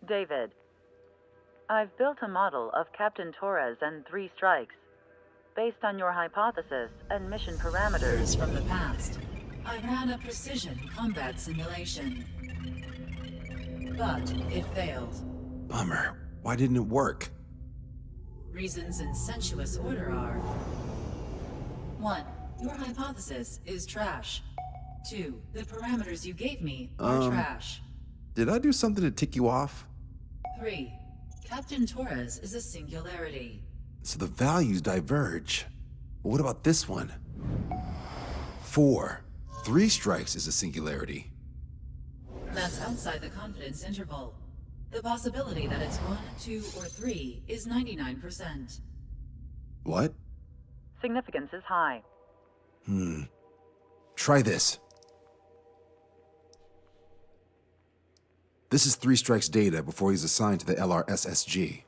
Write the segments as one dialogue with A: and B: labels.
A: David, I've built a model of Captain Torres and 3 strikes. Based on your hypothesis and mission parameters
B: From the past, I ran a precision combat simulation. But it failed.
C: Bummer. Why didn't it work?
B: Reasons in sensuous order are: 1. Your hypothesis is trash. 2. The parameters you gave me are trash.
C: Did I do something to tick you off?
B: 3. Captain Torres is a singularity.
C: So the values diverge. But what about this one? 4. 3 strikes is a singularity.
B: That's outside the confidence interval. The possibility that it's 1, 2, or 3 is 99%.
C: What?
A: significance is high.
C: Try this. This is 3 Strike's data before he's assigned to the LRSSG.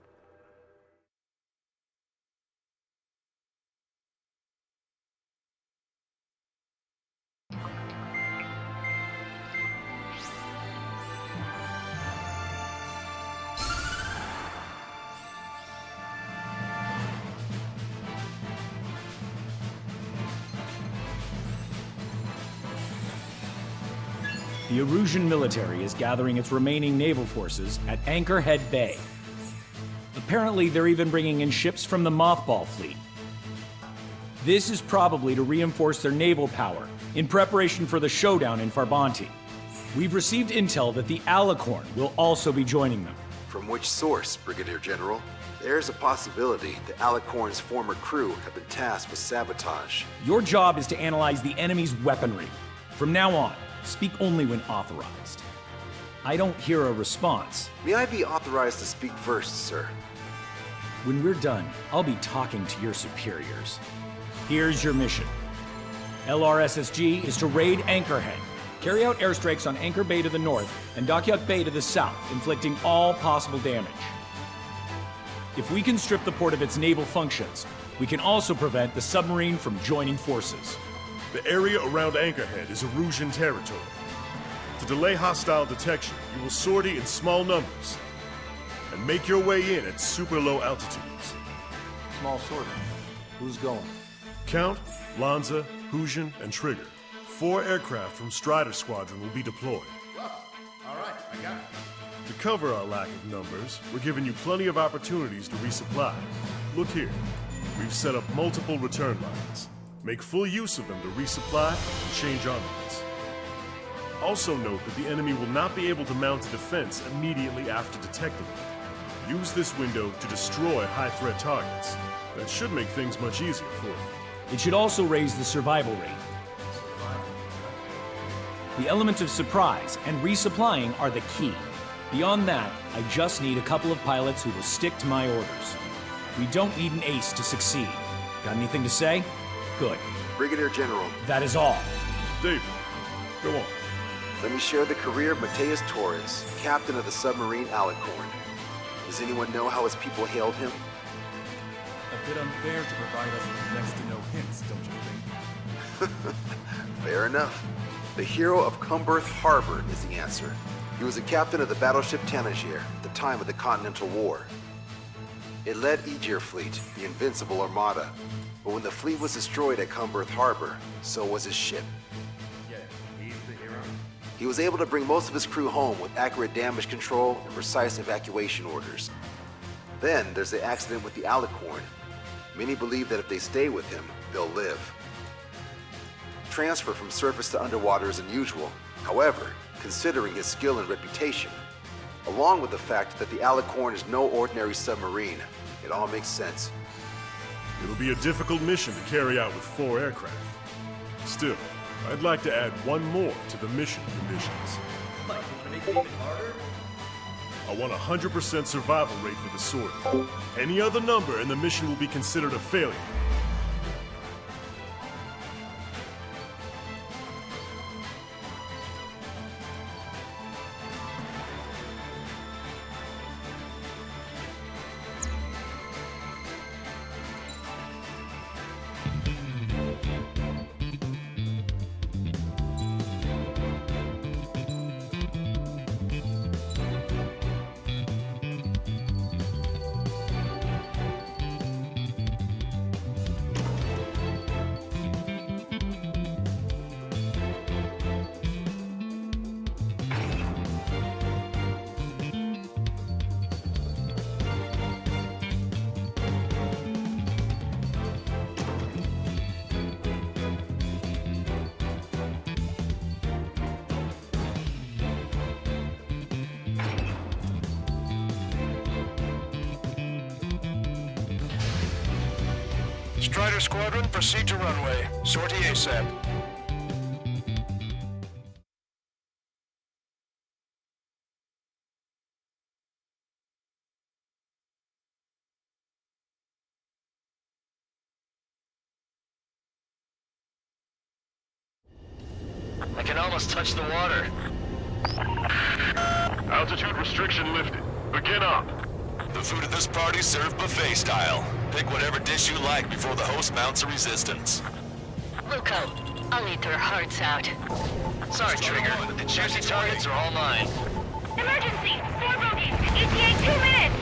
D: The Erusian military is gathering its remaining naval forces at Anchorhead Bay. Apparently, they're even bringing in ships from the Mothball fleet. This is probably to reinforce their naval power in preparation for the showdown in Farbanti. We've received intel that the Alicorn will also be joining them.
C: From which source, Brigadier General? There's a possibility the Alicorn's former crew have been tasked with sabotage.
D: Your job is to analyze the enemy's weaponry. From now on, speak only when authorized. I don't hear a response.
C: May I be authorized to speak first, sir?
D: When we're done, I'll be talking to your superiors. Here's your mission. LRSSG is to raid Anchorhead, carry out airstrikes on Anchor Bay to the north and Dockyuk Bay to the south, inflicting all possible damage. If we can strip the port of its naval functions, we can also prevent the submarine from joining forces.
E: The area around Anchorhead is Erusian territory. To delay hostile detection, you will sortie in small numbers and make your way in at super low altitudes.
F: Small sortie. Who's going?
E: Count, Lanza, Hujan, and Trigger. 4 aircraft from Strider Squadron will be deployed.
F: All right, I got it.
E: To cover our lack of numbers, we're giving you plenty of opportunities to resupply. Look here. We've set up multiple return lines. Make full use of them to resupply and change armaments. Also note that the enemy will not be able to mount a defense immediately after detecting them. Use this window to destroy high-threat targets. That should make things much easier for you.
D: It should also raise the survival rate. The element of surprise and resupplying are the key. Beyond that, I just need a couple of pilots who will stick to my orders. We don't need an ace to succeed. Got anything to say? Good.
C: Brigadier General,
D: That is all.
E: David, go on.
C: let me share the career of Mateus Torres, captain of the submarine Alicorn. Does anyone know how his people hailed him?
F: A bit unfair to provide us with next to no hints, don't you think?
C: Fair enough. The hero of Cumberth Harbor is the answer. He was a captain of the battleship Tanager at the time of the Continental War. It led Aegir Fleet, the Invincible Armada. But when the fleet was destroyed at Cumberth Harbor, so was his ship.
F: Yeah, he's the hero.
C: He was able to bring most of his crew home with accurate damage control and precise evacuation orders. Then there's the accident with the Alicorn. Many believe that if they stay with him, they'll live. Transfer from surface to underwater is unusual. However, considering his skill and reputation, along with the fact that the Alicorn is no ordinary submarine, it all makes sense.
E: It'll be a difficult mission to carry out with 4 aircraft. Still, I'd like to add one more to the mission conditions.
F: Like, you want to make it even harder?
E: I want a 100% survival rate for the sortie. Any other number and the mission will be considered a failure.
G: Strider Squadron, proceed to runway. Sortie ASAP.
H: I can almost touch the water.
E: Altitude restriction lifted. Begin up.
I: The food at this party's served buffet style. Pick whatever dish you like before the host mounts a resistance.
J: Luco, I'll eat their hearts out.
H: Sorry, Trigger. The juicy targets are all mine.
K: Emergency! 4 bogeys! ETA 2 minutes!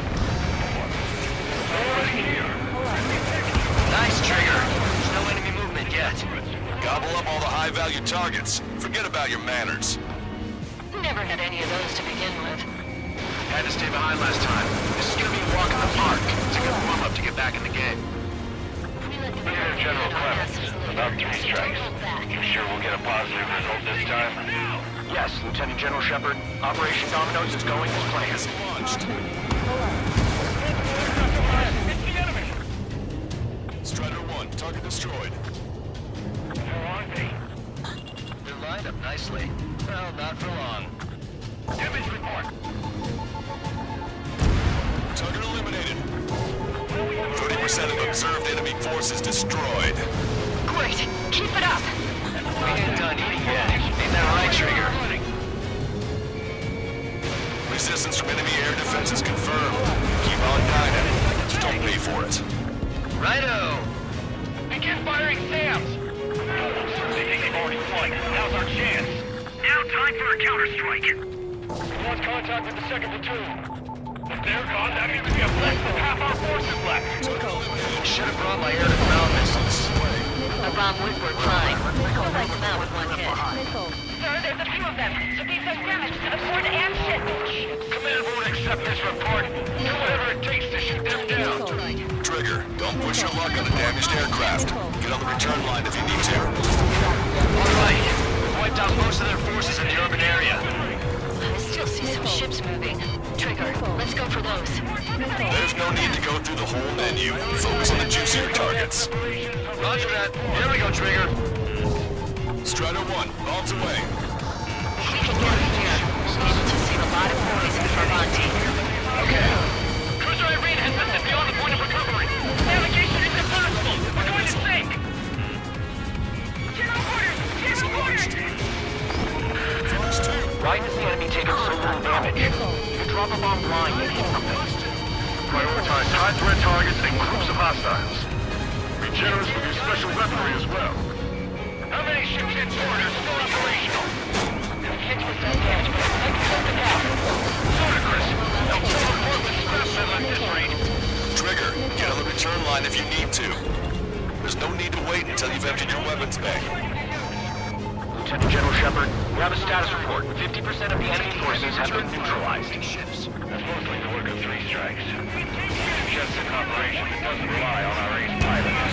H: Nice, Trigger. There's no enemy movement yet.
I: Gobble up all the high-value targets. Forget about your manners.
J: Never had any of those to begin with.
H: Had to stay behind last time. This is gonna be a walk in the park. It's a good warm-up to get back in the game.
J: General Clemens,
H: about 3 strikes.
J: You
H: sure we'll get a positive result this time? Yes, Lieutenant General Shepard. Operation Dominoes is going as planned.
I: Launched. Strider 1, target destroyed.
H: They're lined up nicely. Well, not for long.
G: Damage report.
I: Target eliminated. 30% of observed enemy forces destroyed.
J: Great! Keep it up!
H: We ain't done eating yet. Ain't that right, Trigger?
I: Resistance from enemy air defenses confirmed. Keep on dining. Just don't pay for it.
H: Righto!
G: Begin firing SAMs! They think they've already won. Now's our chance. Now time for a counterstrike. We lost contact with the 2nd platoon. If they're gone, that means we have less than half our forces left.
H: Should have brought my air-to-ground missiles.
J: A bomb would work fine. We'll wipe them out with one hit.
K: Sir, there's a few of them. They've done damage to the port and ship.
G: Command won't accept this report. Do whatever it takes to shoot them down.
I: Trigger, don't push your luck on a damaged aircraft. Get on the return line if you need to.
H: All right. We've wiped out most of their forces in the urban area.
J: I still see some ships moving. Trigger, let's go for those.
I: There's no need to go through the whole menu. Focus on the juicier targets.
H: Roger that. Here we go, Trigger.
I: Strider 1, bombs away.
J: If we can get them here, we'll be able to save a lot of boys for Monty.
H: Okay.
G: Cruiser Irene has lifted beyond the point of recovery. Navigation is impossible. We're going to sink.
K: General orders! General orders!
I: Fox 2.
H: Why does the enemy take so little damage? You drop a bomb blind and hit them.
E: Prioritize high-threat targets and groups of hostiles. Be generous with your special weaponry as well.
G: How many ships in port are still operational?
K: Hits with some damage, but I can hold them down.
G: Ludicrous. They'll kill a port with scrap metal at this rate.
I: Trigger, get on the return line if you need to. There's no need to wait until you've emptied your weapons bank.
H: Lieutenant General Shepard, we have a status report. 50% of the enemy forces have been neutralized.
G: That's mostly the work of 3 strikes. Just an operation that doesn't rely on our ace pilots.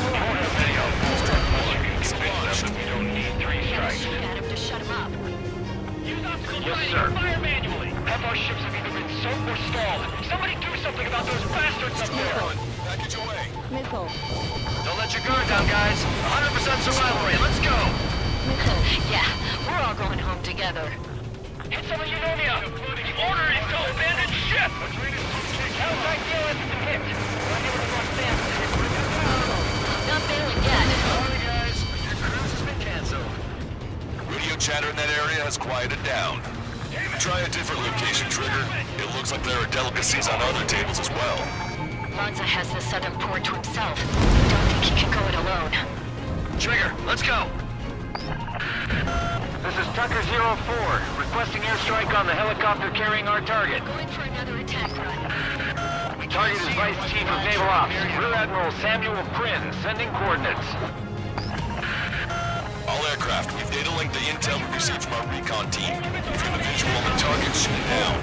G: We won't have many of them. Convince them that we don't need 3 strikes.
J: Got him to shut him up.
G: Use optical
H: Yes,
G: training
H: sir.
G: and fire manually. Half our ships have either been sunk or stalled. Somebody do something about those bastards up there.
I: Package away.
H: Don't let your guard down, guys. 100% survival rate. Let's go.
J: Yeah, we're all going home together.
G: Hit some of Eunomia. The order is to abandon ship. Counter-ideal isn't hit. Not able to run fast.
J: Not failing yet.
H: Sorry, guys. Your cruise has been canceled.
I: Radio chatter in that area has quieted down. Try a different location, Trigger. It looks like there are delicacies on other tables as well.
J: Lanza has the southern port to himself. Don't think he can go it alone.
H: Trigger, let's go.
G: This is Tucker 04, requesting airstrike on the helicopter carrying our target.
J: Going for another attack run.
G: Target is Vice Chief of Naval Ops, Rear Admiral Samuel Prinn, sending coordinates.
I: All aircraft, we've data linked the intel we received from our recon team. If you have a visual on the target, shoot it down.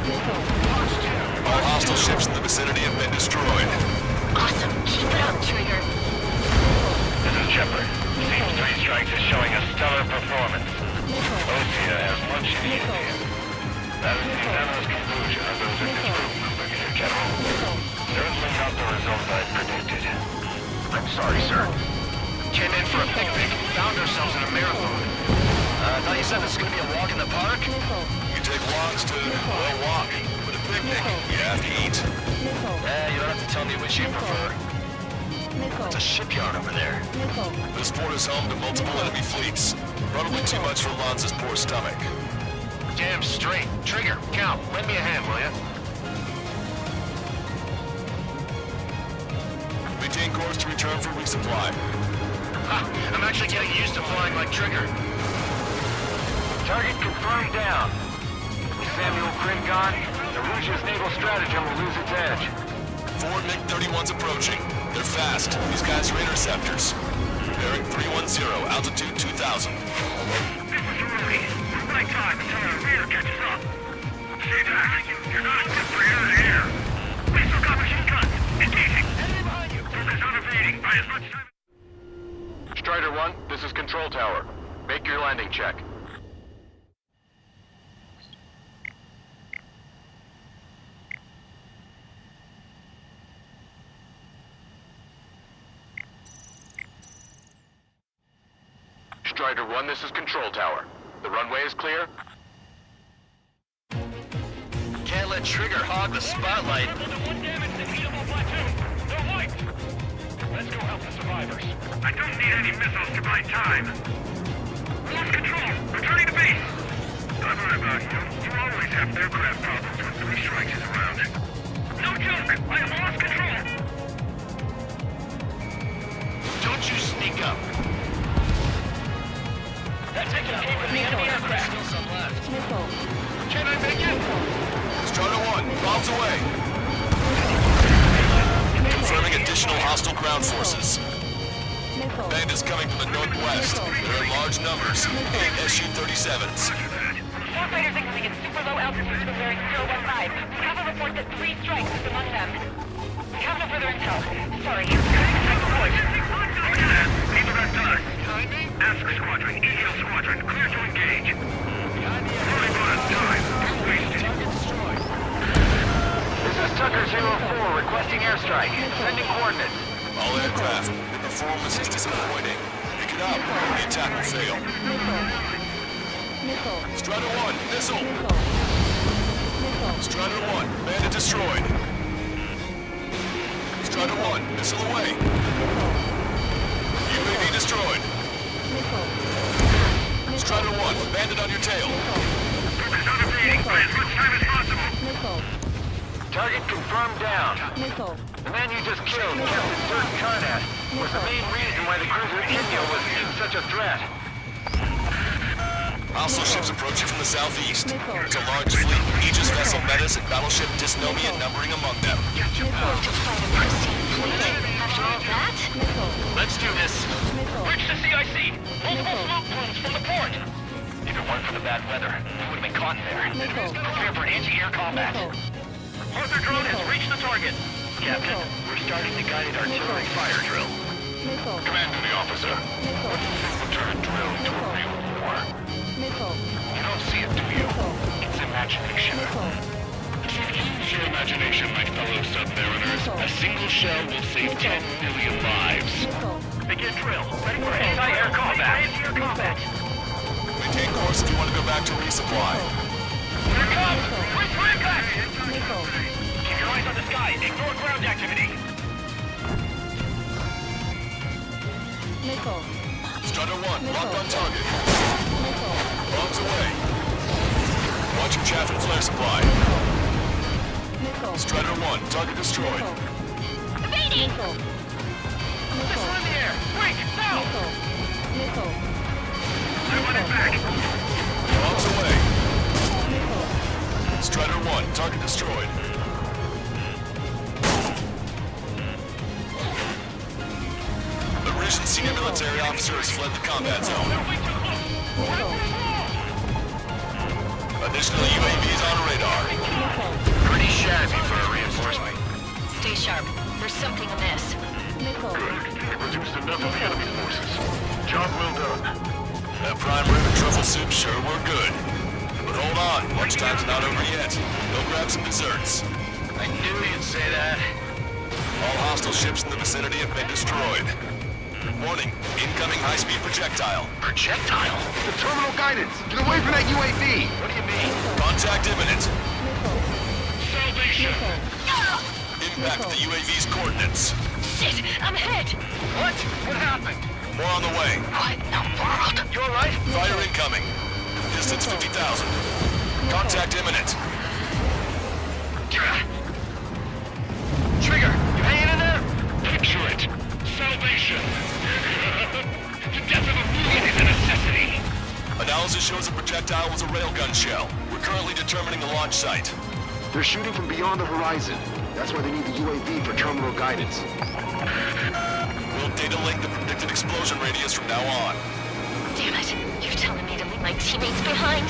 I: All hostile ships in the vicinity have been destroyed.
J: Awesome. Keep it up, Trigger.
G: This is Shepard. Seems 3 strikes is showing a stellar performance. Osia has much needed here. That is the unanimous conclusion of those in this room, Brigadier General. Certainly not the result I predicted.
H: I'm Sorry, sir. Came in for a picnic. Found ourselves in a marathon. I thought you said this was gonna be a walk in the park?
I: You take walks to, well, walk. But a picnic, you have to eat.
H: You don't have to tell me which you prefer. It's a shipyard over there.
I: This port is home to multiple enemy fleets. Probably too much for Lanza's poor stomach.
H: Damn straight. Trigger, Cal, lend me a hand, will ya?
I: Maintain course to return for resupply.
H: I'm actually getting used to flying like Trigger. Target confirmed down. With Samuel Crim gone, the Rouge's naval stratagem will lose its edge.
I: 4 MiG-31s approaching. They're fast. These guys are interceptors. Bearing 310, altitude 2000.
G: This is Rudy. We're right time until our rear catches up. See that? You're not equipped for air-to-air. We still got machine guns. Engaging. Enemy behind you. Focus on evading. Buy as much time.
H: Strider 1, this is Control Tower. Make your landing check. Strider 1, this is Control Tower. The runway is clear?
G: Can't let Trigger hog the spotlight. One damage to Eatable platoon. They're wiped. Let's go help the survivors. I don't need any missiles to buy time. Lost control. Returning to base. Don't worry about you. You always have aircraft problems when 3 strikes is around. No joke. I have lost control.
H: Don't you sneak up.
G: That's taking care of the enemy aircraft.
H: Still some left.
G: Can I make it?
I: Strider 1, bombs away. Confirming additional hostile ground forces. Bandits coming from the northwest. They're in large numbers. 8 Su-37s.
K: Starfighters exiting at super low altitudes from bearing 015. We have a report that 3 strikes is among them. We have no further intel. Sorry.
G: People that does. Timing? Ask Squadron, EO Squadron, clear to engage. Running out of time. Don't waste it.
H: This is Tucker 04 requesting airstrike. Sending coordinates.
I: All aircraft. Their performance is disappointing. Pick it up, or the attack will fail. Strider 1, missile! Strider 1, bandit destroyed. Strider 1, missile away. UAV destroyed. Strider 1, bandit on your tail.
G: Focus on evading. Buy as much time as possible.
H: Target confirmed down. The man you just killed, Captain Dirk Karnat, was the main reason why the cruiser Inyo was deemed such a threat.
I: Hostile ships approaching from the southeast. It's a large fleet, Aegis vessel Metis and battleship Dysnomia numbering among them.
J: After all that?
H: Let's do this.
G: Bridge to CIC. Multiple smoke plumes from the port.
H: If it weren't for the bad weather, we would have been caught there. Prepare for anti-air combat.
G: Arthur drone has reached the target.
H: Captain, we're starting the guided artillery fire drill.
G: Command duty officer. Return drill to a real war.
H: You don't see it, do you? It's imagination.
G: Use your imagination, my fellow submariners. A single shell will save 10 million lives. Begin drill. Ready for anti-air combat. Anti-air combat.
I: Maintain course if you want to go back to resupply.
G: Here it comes! Brace for impact! Keep your eyes on the sky. Ignore ground activity.
I: Strider 1, locked on target. Bombs away. Watch your chaff and flare supply. Strider 1, target destroyed.
K: Evading!
G: Missile in the air! Quick! Now! I want it back!
I: Bombs away. Strider 1, target destroyed. The Risen senior military officer has fled the combat zone. Additional UAVs on radar.
H: Pretty shabby for a reinforcement.
J: Stay sharp. There's something amiss.
G: Reduced enough of the enemy forces. Job well done.
I: That prime rib and truffle soup sure were good. But hold on, lunchtime's not over yet. Go grab some desserts.
H: I knew you'd say that.
I: All hostile hostile ships in the vicinity have been destroyed. Warning, incoming high-speed projectile.
H: Projectile? The terminal guidance! Get away from that UAV! What do you mean?
I: Contact imminent.
G: Salvation!
I: Impact the UAV's coordinates.
J: Shit, I'm hit!
H: What? What happened?
I: More on the way.
J: What in the world?
H: You alright?
I: Fire incoming. Distance 50,000. Contact imminent.
H: Trigger, you hanging in there?
G: Picture it! Salvation! The death of a million is a necessity!
I: Analysis shows the projectile was a railgun shell. We're currently determining the launch site.
C: They're shooting from beyond the horizon. That's why they need the UAV for terminal guidance.
I: We'll data link the predicted explosion radius from now on.
J: Damn it. You're telling me to leave my teammates behind?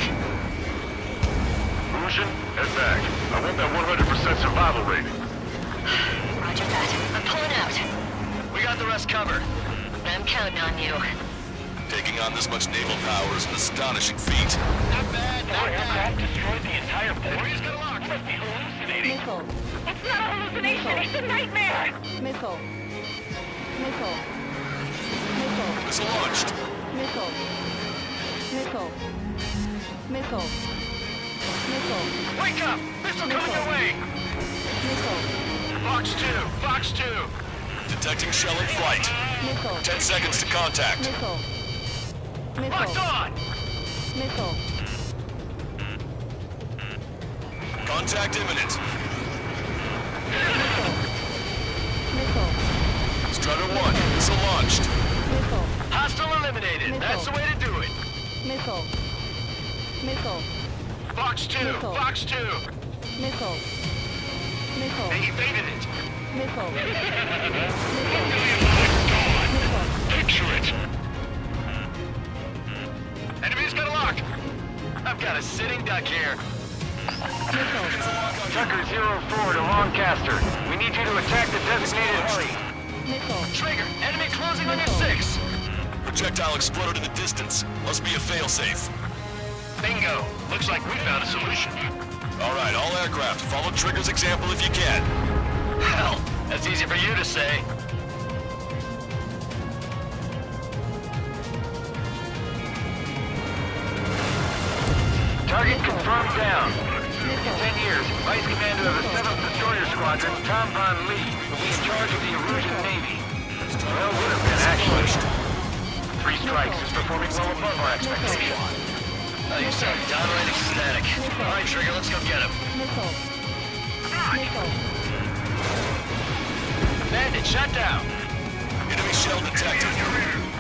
E: Illusion, head back. I want that 100% survival rating.
J: Roger that. I'm pulling out.
H: We got the rest covered.
J: I'm counting on you.
I: Taking on this much naval power is an astonishing feat.
H: Not bad,
G: Our aircraft destroyed the entire port? You must be hallucinating.
K: Missile. It's not a hallucination. It's a nightmare. Missile. Missile. Missile.
I: Missile launched.
K: Missile. Missile. Missile. Missile.
H: Wake up! Missile coming your way!
K: Missile.
H: Fox 2! Fox 2!
I: Detecting shell in flight.
K: Missile.
I: 10 seconds to contact.
K: Missile.
H: Locked
K: Missile.
H: on!
K: Missile.
I: Contact imminent.
K: Missile. Missile.
I: Strutter 1, missile launched.
K: Missile.
H: Hostile eliminated.
K: Missile.
H: That's the way to do it.
K: Missile. Missile.
H: Fox 2!
K: Missile.
H: Fox 2!
K: Missile. Missile.
H: They evaded it.
K: Missile.
G: Picture it!
H: Enemy's got a lock. I've got a sitting duck here. Tucker 04 to Lancaster. We need you to attack the designated heli.
K: Missile.
H: Trigger, enemy closing on your 6.
I: Projectile exploded in the distance. Must be a failsafe.
H: Bingo. Looks like we found a solution.
I: All right, all aircraft, follow Trigger's example if you can.
H: Hell, that's easy for you to say. Target confirmed down. In 10 years, Vice Commander of the 7th Destroyer Squadron, Tom Von Lee, will be in charge of the Erusian Navy. Well, would have been, actually. 3 strikes is performing well above our expectations. Oh, you sound downright ecstatic. All right, Trigger, let's go get him.
K: Missile. Missile.
H: Bandit, shut down.
I: Enemy shell detected.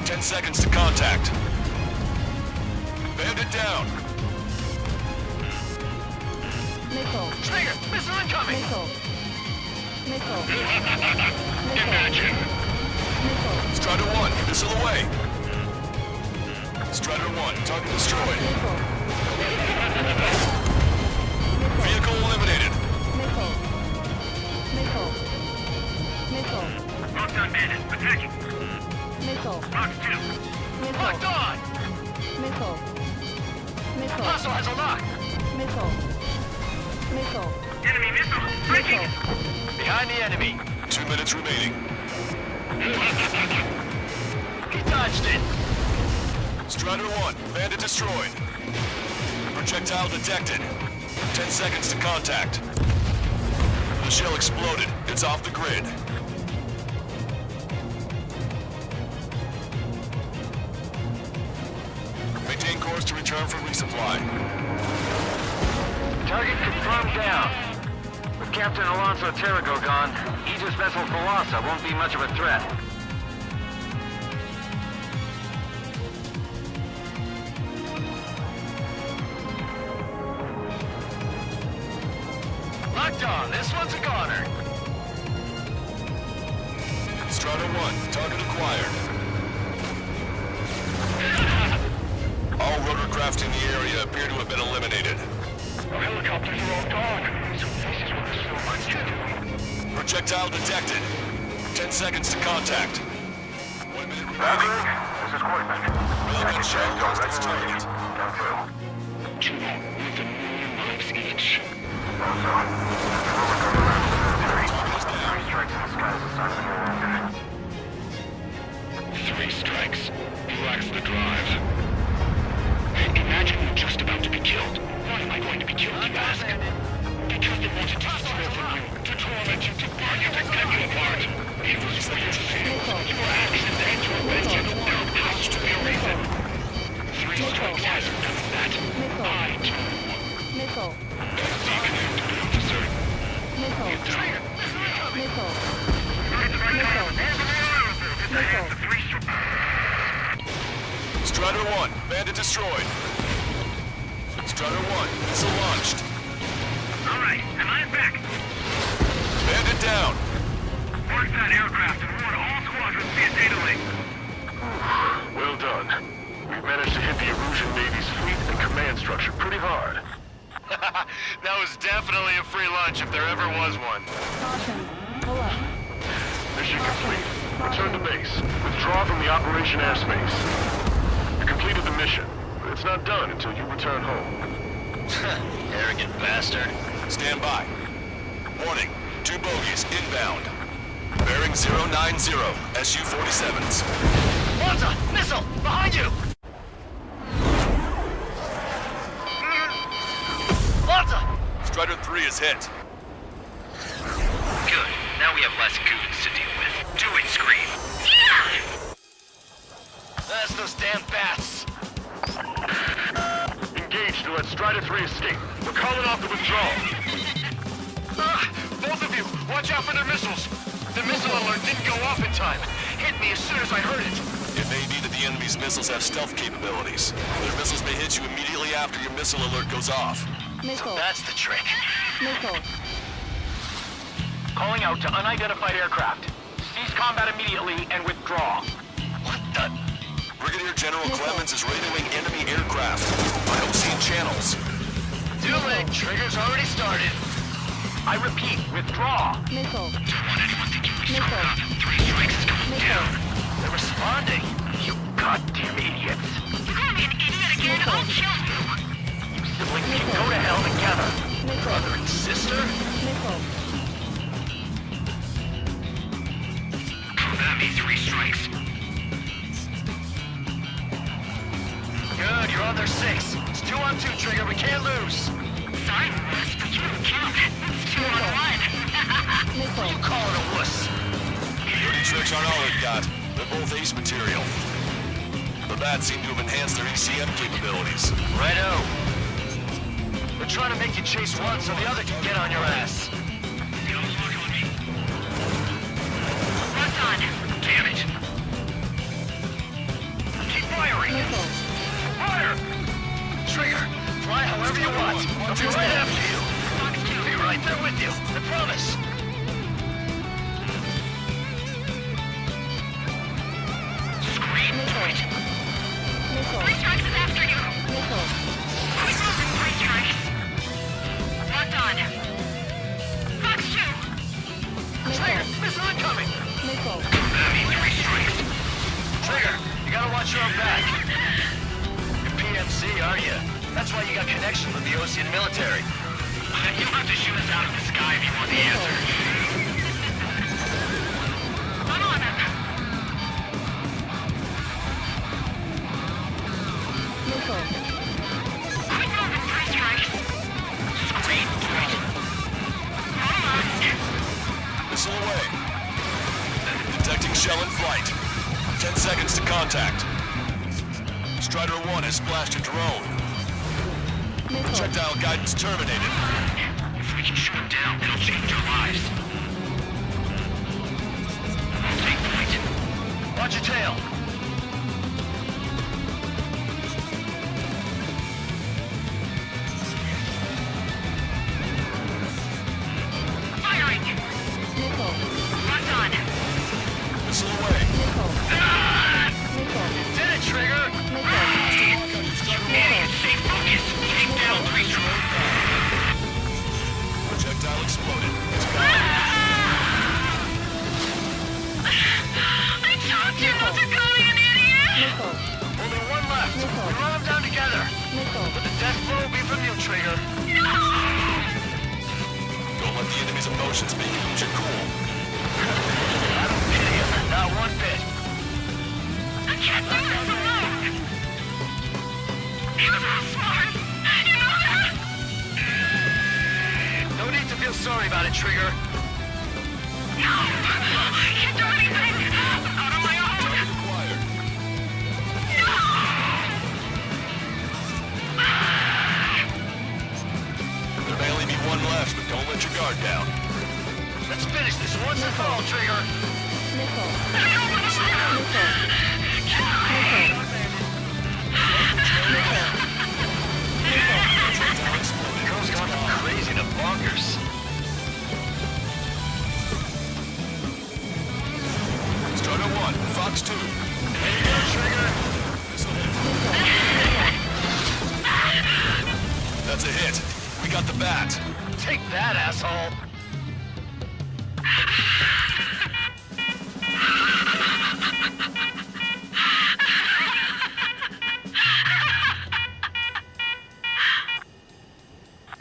I: 10 seconds to contact. Bandit down.
K: Missile.
H: Trigger, missile incoming.
K: Missile. Missile.
G: Imagine.
K: Missile.
I: Strider 1, missile away. Strider 1, target destroyed.
K: Missile.
I: Vehicle eliminated.
K: Missile. Missile. Missile.
G: Locked on bandit. Attacking.
K: Missile.
G: Fox 2.
K: Missile.
H: Locked on.
K: Missile. Missile.
H: Hostile has a lock.
K: Missile. Missile.
G: Enemy missile. Breaking.
H: Behind the enemy.
I: 2 minutes remaining.
H: He dodged it.
I: Strider 1, bandit destroyed. Projectile detected. 10 seconds to contact. The shell exploded. It's off the grid. Maintain course to return for resupply.
H: Target confirmed down. With Captain Alonso Terrigo gone, Aegis vessel Thalassa won't be much of a threat. Locked on. This one's a goner.
I: Strider 1, target acquired. All rotorcraft in the area appear to have been eliminated.
G: Our helicopters are off guard. So this is what the storm wants to do.
I: Projectile detected. 10 seconds to contact. 1 minute remaining.
E: This is Quarterback.
I: Railgun shell lost its target.
E: Down 2.
G: 2 with a million lives each.
E: Also, we'll recover rounds.
I: Target is down.
E: 3 strikes in the skies aside from
I: 1, bandit destroyed. Strider 1, missile launched.
G: Alright, am I back?
I: Bandit down.
G: Mark that aircraft and warn all squadrons via data link.
E: Well done. We've managed to hit the Erusian Navy's fleet and command structure pretty hard.
G: That was definitely a free lunch if there ever was one.
L: Caution. Pull up.
E: Mission complete. Return to base. Withdraw from the Operation Airspace. You completed the mission, but it's not done until you return home.
I: Arrogant bastard. Stand by. Warning, 2 bogies inbound. Bearing 090, Su-47s.
G: Malta! Missile! Behind you! Malta!
I: Strider 3 is hit.
G: Good. Now we have less goons to deal with. Do it, Scream. That's those damn bats.
E: Engage to let Strider 3 escape. We're calling off the withdrawal.
G: Both of you, watch out for their missiles. The missile alert didn't go off in time. Hit me as soon as I heard it.
I: It may be that the enemy's missiles have stealth capabilities. Their missiles may hit you immediately after your missile alert goes off.
L: Missile.
G: That's the trick.
L: Missile.
G: Calling out to unidentified aircraft. Cease combat immediately and withdraw.
I: What the? Brigadier General Clemens is radioing enemy aircraft. I don't see channels.
G: Too late. Trigger's already started. I repeat, withdraw.
L: Missile.
G: Don't want anyone thinking we
L: Missile.
G: screwed up. 3 strikes is going
L: Missile.
G: down. They're responding. You goddamn idiots.
K: You call me an idiot again, I'll kill you.
G: You siblings can go to hell together. Brother and sister?
L: Missile.
G: That means 3 strikes. Good, you're on their 6. It's 2 on 2, Trigger. We can't lose.
K: Sorry, Russ, but you don't count. It's 2 on 1.
G: What are you calling a wuss?
I: Dirty tricks aren't all they've got. They're both ace material. The bats seem to have enhanced their ECM capabilities.
G: Righto. We're trying to make you chase one so the other can get on your ass.
K: What's on?
G: Damn it. Keep firing.
L: Missile.
G: Fire! Trigger, fly however you want. I'll be right after you. I'll be right there with you. I promise. Scream.
L: Missile. Missile.
K: 3 strikes is after you.
L: Missile.
K: Quick move in 3 strikes. Locked on. Fox 2.
G: Trigger, missile incoming.
L: Missile.
G: That means 3 strikes. Trigger, you gotta watch your own back. You're PMC, aren't you? That's why you got connection with the Ocean military. You don't have to shoot us out of the sky if you want the answer.
K: I'm on him.
L: Missile.
K: Quick move in 3 strikes.
G: Scream.
K: Almost.
I: Missile away. Detecting shell in flight. 10 seconds to contact. Strider 1 has splashed a drone. Projectile guidance terminated.
G: If we can shoot him down, it'll change our lives. I'll take point. Watch your tail.
K: Firing.
L: Missile.
K: Locked on.
I: Missile away.
L: Missile. Missile.
G: Did it, Trigger?
K: Stay focused.
G: Take down 3 strikes.
I: Projectile exploded. It's gone.
K: I told you not to call me an idiot.
L: Missile.
G: Only 1 left. We run them down together.
L: Missile.
G: But the death blow will be from you, Trigger.
I: Don't let the enemy's emotions make you lose your cool.
G: I don't pity him. Not one bit.
K: I can't do this alone. You're so smart. You know that?
G: No need to feel sorry about it, Trigger.
K: No. I can't do anything. Out on my own.
I: Acquired. There may only be 1 left, but don't let your guard down.
G: Let's finish this once and for all, Trigger.
L: Missile.
K: I don't want to
L: Missile. Missile.
H: Girl's gone from crazy to bonkers.
I: Strider 1, Fox 2.
H: Here you go, Trigger.
I: That's a hit. We got the bat.
H: Take that, asshole.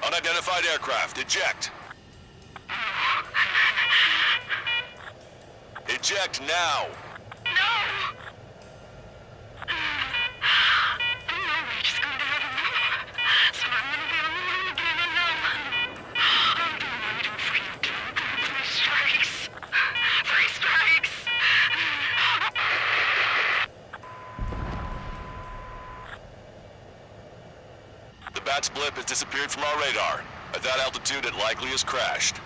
I: Unidentified aircraft, eject. Eject now. The bat's blip has disappeared from our radar. At that altitude, it likely has crashed.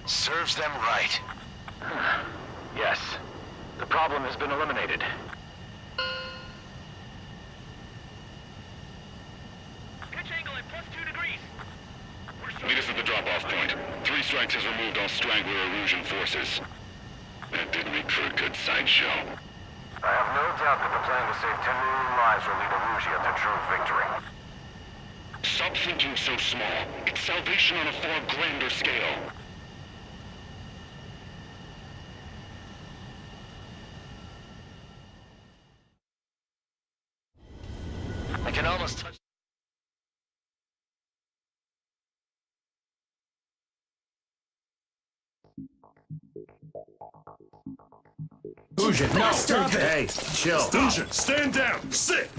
H: Serves them right. Yes. The problem has been eliminated.
G: Pitch angle at +2 degrees.
I: Meet us at the drop-off point. 3 strikes has removed all Strangler Erosion forces. That did make for a good sideshow.
H: I have no doubt that the plan to save 10 million lives will lead Erusia to true victory.
I: Stop thinking so small. It's salvation on a far grander scale.
H: I can almost touch...
M: Fusion, no! Stop it! Hey, chill.
E: Fusion, stand down! Sit!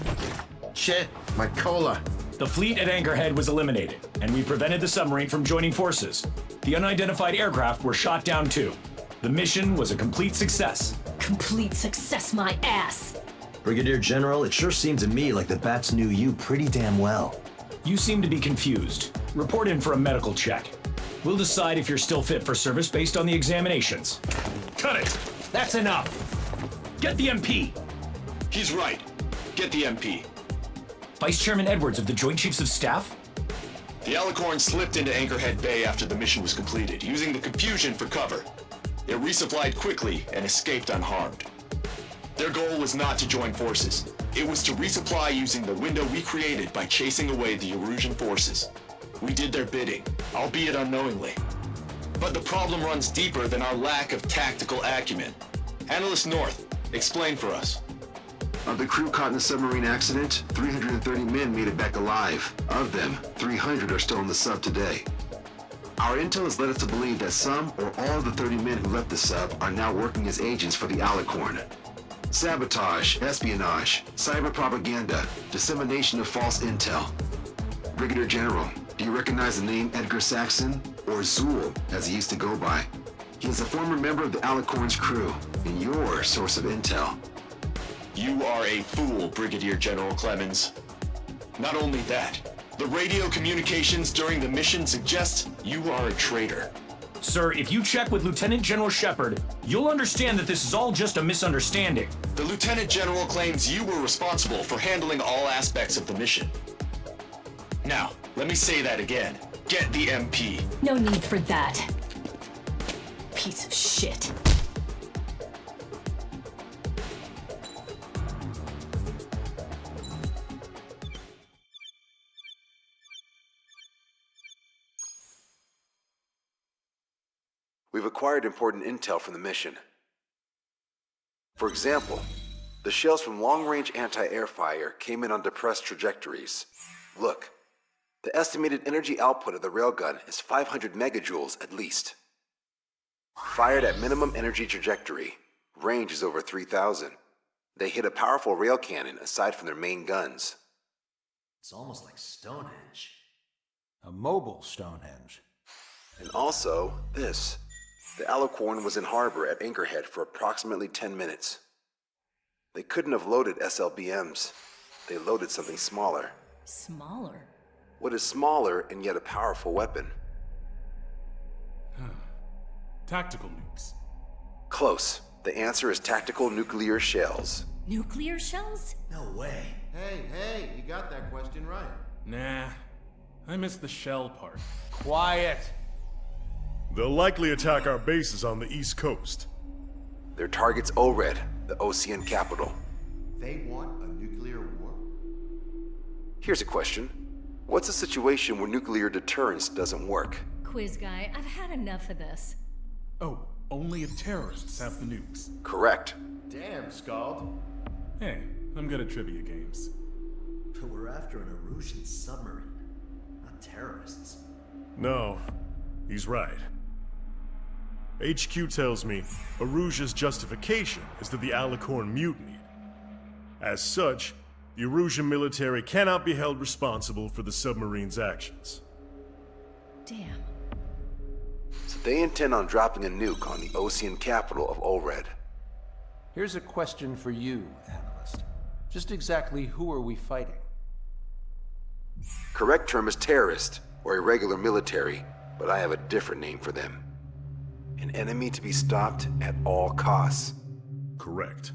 M: Shit, my cola.
D: The fleet at Anchorhead was eliminated, and we prevented the submarine from joining forces. The unidentified aircraft were shot down too. The mission was a complete success.
N: Complete success, my ass!
M: Brigadier General, it sure seemed to me like the bats knew you pretty damn well.
D: You seem to be confused. Report in for a medical check. We'll decide if you're still fit for service based on the examinations.
E: Cut it!
D: That's enough! Get the MP!
I: He's right. Get the MP.
D: Vice Chairman Edwards of the Joint Chiefs of Staff?
I: The Alicorn slipped into Anchorhead Bay after the mission was completed, using the confusion for cover. It resupplied quickly and escaped unharmed. Their goal was not to join forces. It was to resupply using the window we created by chasing away the Erusian forces. We did their bidding, albeit unknowingly. But the problem runs deeper than our lack of tactical acumen. Analyst North, explain for us.
C: Of the crew caught in the submarine accident, 330 men made it back alive. Of them, 300 are still in the sub today. Our intel has led us to believe that some or all of the 30 men who left the sub are now working as agents for the Alicorn. Sabotage, espionage, cyber propaganda, dissemination of false intel. Brigadier General, do you recognize the name Edgar Saxon, or Zool, as he used to go by? He is a former member of the Alicorn's crew, and your source of intel.
I: You are a fool, Brigadier General Clemens. Not only that, the radio communications during the mission suggest you are a traitor.
D: Sir, if you check with Lieutenant General Shepard, you'll understand that this is all just a misunderstanding.
I: The Lieutenant General claims you were responsible for handling all aspects of the mission. Now, let me say that again. Get the MP.
N: No need for that. Piece of shit.
C: We've acquired important intel from the mission. For example, the shells from long-range anti-air fire came in on depressed trajectories. Look, the estimated energy output of the railgun is 500 megajoules at least. Fired at minimum energy trajectory, range is over 3,000. They hit a powerful rail cannon aside from their main guns.
M: It's almost like Stonehenge. A mobile Stonehenge.
C: And also, this. The Alicorn was in harbor at Anchorhead for approximately 10 minutes. They couldn't have loaded SLBMs. They loaded something smaller.
N: Smaller?
C: What is smaller and yet a powerful weapon?
F: Tactical nukes.
C: Close. The answer is tactical nuclear shells.
N: Nuclear shells?
M: No way.
O: Hey, you got that question right.
F: Nah, I missed the shell part.
O: Quiet!
E: They'll likely attack our bases on the East Coast.
C: Their target's ORED, the Ocean capital.
O: They want a nuclear war?
C: Here's a question. What's a situation where nuclear deterrence doesn't work?
N: Quiz guy, I've had enough of this.
F: Oh, only if terrorists have the nukes.
C: Correct.
O: Damn, Scald.
F: Hey, I'm good at trivia games.
M: But we're after an Erusian submarine, not terrorists.
E: No, he's right. HQ tells me Erusia's justification is that the Alicorn mutinied. As such, the Erusian military cannot be held responsible for the submarine's actions.
N: Damn.
C: So they intend on dropping a nuke on the Ocean capital of ORED.
O: Here's a question for you, analyst. Just exactly who are we fighting?
C: Correct term is terrorist, or irregular military, but I have a different name for them. An enemy to be stopped at all costs.
E: Correct.